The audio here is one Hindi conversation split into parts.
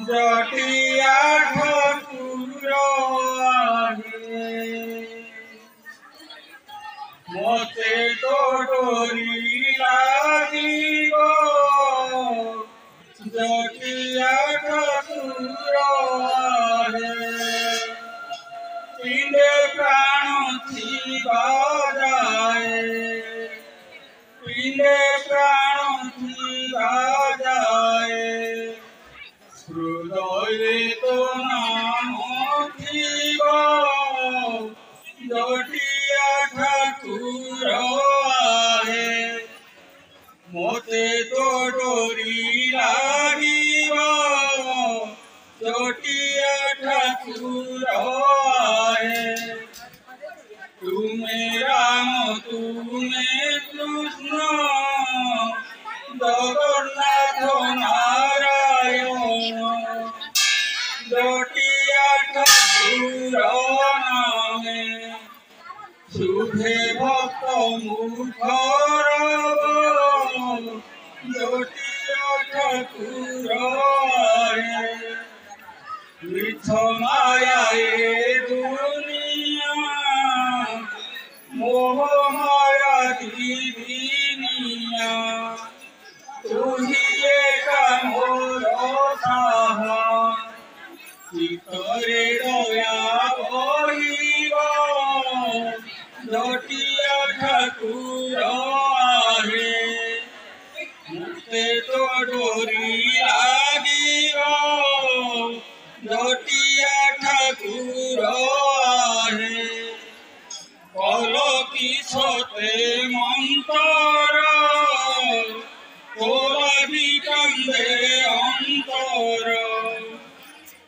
जटिया ठाकुर आहे मोते तो डोरी लागिब जटिया ठाकुर आहे पिंडे प्राण थिबा जाए पिंडे प्राण थिबा जाए हृदय तो नाम थिबा जटिया ठाकुर आहे मोते तो डोरी लागिब जटिया ठाकुर आहे तुम्हें राम तुम्हें कृष्ण जगन्नाथ नारायण जटिया ठाकुर नामे शुभे भक्त मुखर जटिया ठाकुर आहे मिछ माया ए दुनिया मोह माया दीदिनिया तुही एक मोर साहा चितरे दया बहिब जटिया ठाकुर आहे मुक्ते तो डोरी लागिब जटिया ठाकुर आहे पलकी सते मंतर तोरा भी कांदे अंतर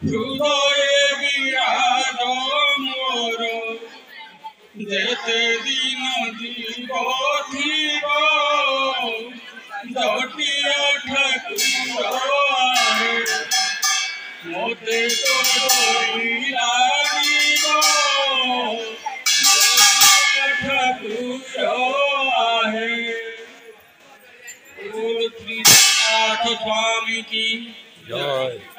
हृदय विराज मोर जेते दिन जीव थिब जटिया ठाकुर आहे मोते तो डोरी लागिब ठाकुर आहे बोल श्री नाथ स्वामी की जय।